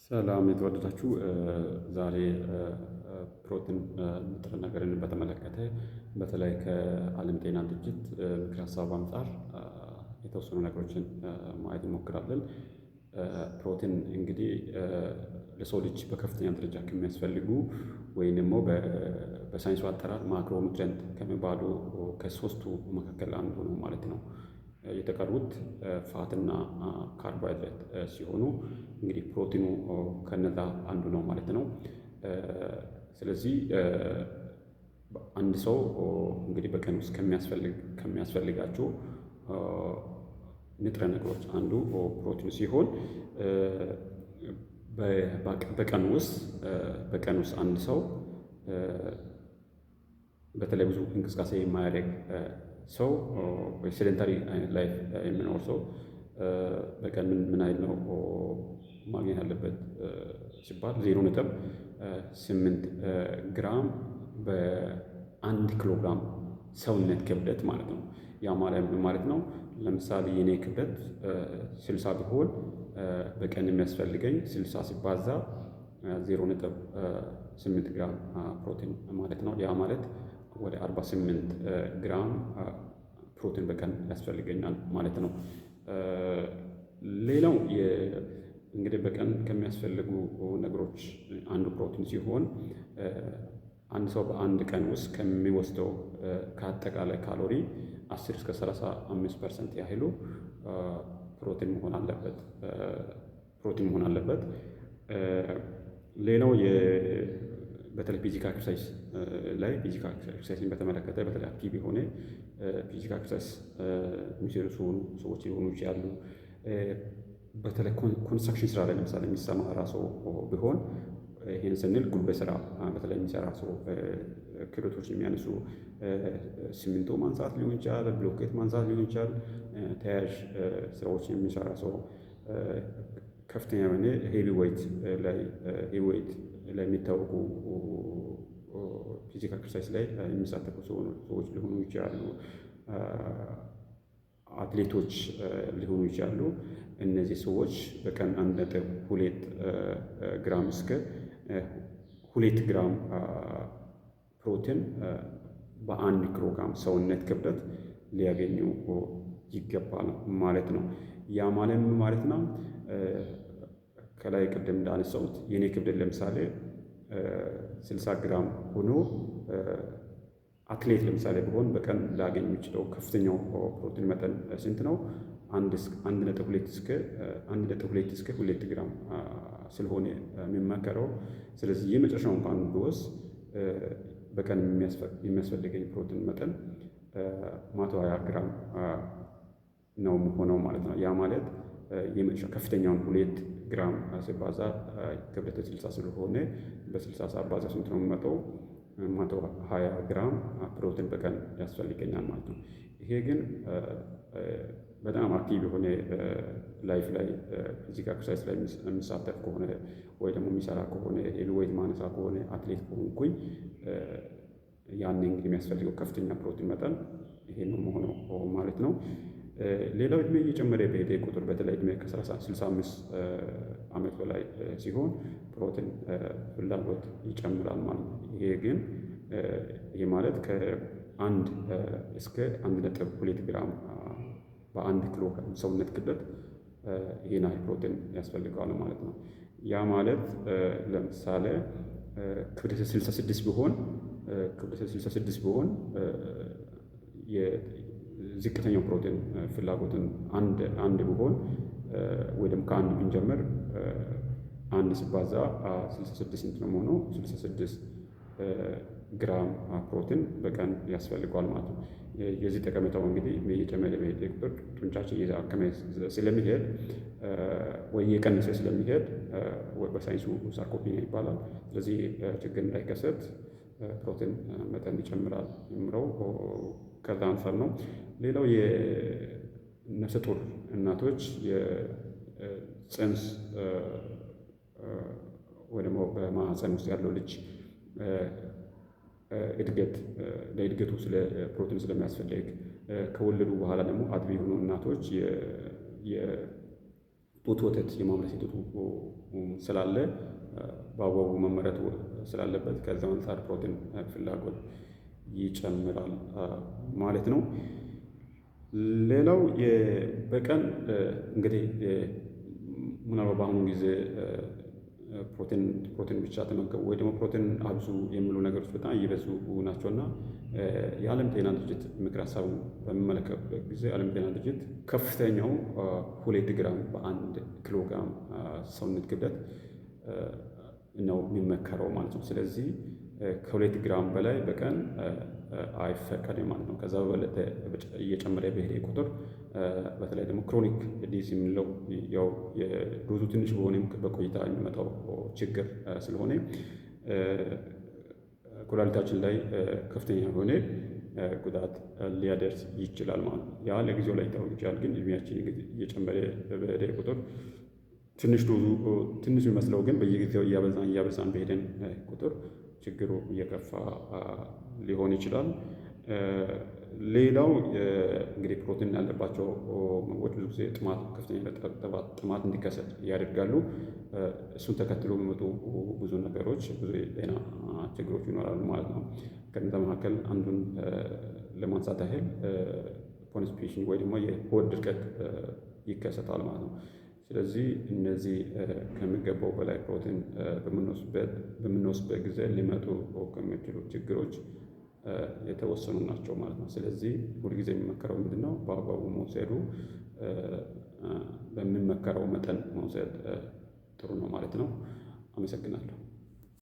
ሰላም የተወደዳችሁ ዛሬ ፕሮቲን ንጥረ ነገርን በተመለከተ በተለይ ከዓለም ጤና ድርጅት ምክር ሀሳብ አንጻር የተወሰኑ ነገሮችን ማየት እንሞክራለን። ፕሮቲን እንግዲህ ለሰው ልጅ በከፍተኛ ደረጃ ከሚያስፈልጉ ወይም ደግሞ በሳይንሱ አጠራር ማክሮ ኒውትሪየንት ከሚባሉ ከሶስቱ መካከል አንዱ ነው ማለት ነው። የተቀሩት ፋትና ካርቦሃይድሬት ሲሆኑ እንግዲህ ፕሮቲኑ ከነዛ አንዱ ነው ማለት ነው። ስለዚህ አንድ ሰው እንግዲህ በቀን ውስጥ ከሚያስፈልጋቸው ንጥረ ነገሮች አንዱ ፕሮቲን ሲሆን በቀን ውስጥ አንድ ሰው በተለይ ብዙ እንቅስቃሴ የማያደርግ ሰው ወይ ሴደንታሪ አይነት ላይፍ የሚኖር ሰው በቀን ምን ያህል ነው ማግኘት ያለበት ሲባል 0.8 ግራም በ1 ኪሎግራም ሰውነት ክብደት ማለት ነው። ያ ማለት ነው። ለምሳሌ የኔ ክብደት 60 ቢሆን በቀን የሚያስፈልገኝ 60 ሲባዛ 0.8 ግራም ፕሮቲን ማለት ነው። ያ ማለት ወደ 48 ግራም ፕሮቲን በቀን ያስፈልገኛል ማለት ነው። ሌላው እንግዲህ በቀን ከሚያስፈልጉ ነገሮች አንዱ ፕሮቲን ሲሆን አንድ ሰው በአንድ ቀን ውስጥ ከሚወስደው ከአጠቃላይ ካሎሪ 10 እስከ 35% ያህሉ ፕሮቲን መሆን አለበት። ሌላው በተለይ ፊዚካል ኤክሰርሳይዝን በተመለከተ በተለይ አክቲቭ የሆነ ፊዚካል ኤክሰርሳይዝ የሚሰሩ ሰዎች ሊሆኑ ይችላሉ። በተለይ ኮንስትራክሽን ስራ ላይ ለምሳሌ የሚሰማራ ሰው ቢሆን ይህን ስንል ጉልበት ስራ በተለይ የሚሰራ ሰው ክብደቶች የሚያነሱ ሲሚንቶ ማንሳት ሊሆን ይችላል፣ ብሎኬት ማንሳት ሊሆን ይችላል። ተያያዥ ስራዎች የሚሰራ ሰው ከፍተኛ የሆነ ሄቪ ዌይት ላይ የሚታወቁ ፊዚካል ኤክሰርሳይዝ ላይ የሚሳተፉ ሰዎች ሊሆኑ ይችላሉ። አትሌቶች ሊሆኑ ይችላሉ። እነዚህ ሰዎች በቀን 1.2 ግራም እስከ 2 ግራም ፕሮቲን በ1 ኪሎግራም ሰውነት ክብደት ሊያገኙ ይገባል ማለት ነው። ያ ማለት ምን ማለት ነው? ከላይ ቅድም እንዳነሳሁት የኔ ክብደት ለምሳሌ 60 ግራም ሆኖ አትሌት ለምሳሌ ቢሆን በቀን ላገኝ የሚችለው ከፍተኛው ፕሮቲን መጠን ስንት ነው? 1.2 እስከ 2 ግራም ስለሆነ የሚመከረው። ስለዚህ የመጨረሻው እንኳን ብወስድ በቀን የሚያስፈልገኝ ፕሮቲን መጠን 120 ግራም ነው ሆነው ማለት ነው። ያ ማለት የመጨረሻ ከፍተኛውን 2 ግራም ሲባዛ ክብደት 60 ስለሆነ በ60 ሲባዛ ስንት ነው የሚመጣው? 120 ግራም ፕሮቲን በቀን ያስፈልገኛል ማለት ነው። ይሄ ግን በጣም አክቲቭ የሆነ ላይፍ ላይ ፊዚካል ኤክሰርሳይዝ ላይ የሚሳተፍ ከሆነ ወይ ደግሞ የሚሰራ ከሆነ ሄቪ ዌይት ማነሳ ከሆነ አትሌት ከሆንኩኝ ያኔ እንግዲህ የሚያስፈልገው ከፍተኛ ፕሮቲን መጠን ይሄ ነው መሆነው ማለት ነው። ሌላው እድሜ እየጨመረ በሄደ ቁጥር በተለይ እድሜ ከ65 ዓመት በላይ ሲሆን ፕሮቲን ፍላጎት ይጨምራል ማለት ነው። ይሄ ማለት ከ1 እስከ 1.2 ግራም በ1 ኪሎ ሰውነት ክብደት ይሄን ያህል ፕሮቲን ያስፈልገዋል ማለት ነው። ያ ማለት ለምሳሌ ክብደት 66 ቢሆን ዝቅተኛው ፕሮቲን ፍላጎትን አንድ ቢሆን ወይ ደግሞ ከአንድ ብንጀምር 1 ሲባዛ 66 ስንት ነው የሚሆነው? 66 ግራም ፕሮቲን በቀን ያስፈልገዋል ማለት ነው። የዚህ ጠቀሜታው እንግዲህ እየጨመረ በሄደ ቁጥር ጡንቻችን እየተዳከመ ስለሚሄድ ወይ እየቀነሰ ስለሚሄድ በሳይንሱ ሳርኮፒኒያ ይባላል። ስለዚህ ችግር እንዳይከሰት ፕሮቲን መጠን ይጨምራል የሚለው ከዛ አንፃር ነው። ሌላው የነፍሰ ጡር እናቶች የፅንስ ወይ ደግሞ በማህፀን ውስጥ ያለው ልጅ ለእድገቱ ፕሮቲን ስለሚያስፈልግ ከወለዱ በኋላ ደግሞ አጥቢ የሆኑ እናቶች ጡት ወተት የማምረት ሂደቱ ስላለ በአግባቡ መመረቱ ስላለበት ከዛ አንጻር ፕሮቲን ፍላጎት ይጨምራል ማለት ነው። ሌላው በቀን እንግዲህ ምናልባት በአሁኑ ጊዜ ፕሮቲን ብቻ ተመገቡ ወይ ደግሞ ፕሮቲን አብዙ የሚሉ ነገሮች በጣም እየበዙ ናቸውና የዓለም ጤና ድርጅት ምክር ሀሳቡን በሚመለከትበት ጊዜ የዓለም ጤና ድርጅት ከፍተኛው 2 ግራም በ1 ኪሎ ግራም ሰውነት ክብደት ነው የሚመከረው ማለት ነው። ስለዚህ ከ2 ግራም በላይ በቀን አይፈቀድም ማለት ነው። ከዛ በበለጠ እየጨመረ በሄደ ቁጥር በተለይ ደግሞ ክሮኒክ ዲዝ የምንለው ያው የዶዙ ትንሽ በሆነም በቆይታ የሚመጣው ችግር ስለሆነ ኩላሊታችን ላይ ከፍተኛ የሆነ ጉዳት ሊያደርስ ይችላል ማለት ነው። ያ ለጊዜው ላይ ይታወቅ ይችላል፣ ግን እድሜያችን እየጨመረ በሄደ ቁጥር ትንሽ ዶዙ ትንሽ የሚመስለው ግን በየጊዜው እያበዛን በሄደን ቁጥር ችግሩ እየከፋ ሊሆን ይችላል። ሌላው እንግዲህ ፕሮቲን ያለባቸው ምግቦች ብዙ ጊዜ ከፍተኛ ጥማት እንዲከሰት ያደርጋሉ። እሱን ተከትሎ የሚመጡ ብዙ ነገሮች ብዙ የጤና ችግሮች ይኖራሉ ማለት ነው። ከነዛ መካከል አንዱን ለማንሳት ያህል ኮንስቲፔሽን ወይ ደግሞ የሆድ ድርቀት ይከሰታል ማለት ነው። ስለዚህ እነዚህ ከሚገባው በላይ ፕሮቲን በምንወስድበት ጊዜ ሊመጡ ከሚችሉ ችግሮች የተወሰኑ ናቸው ማለት ነው። ስለዚህ ሁልጊዜ የሚመከረው ምንድን ነው? በአግባቡ መውሰዱ፣ በሚመከረው መጠን መውሰድ ጥሩ ነው ማለት ነው። አመሰግናለሁ።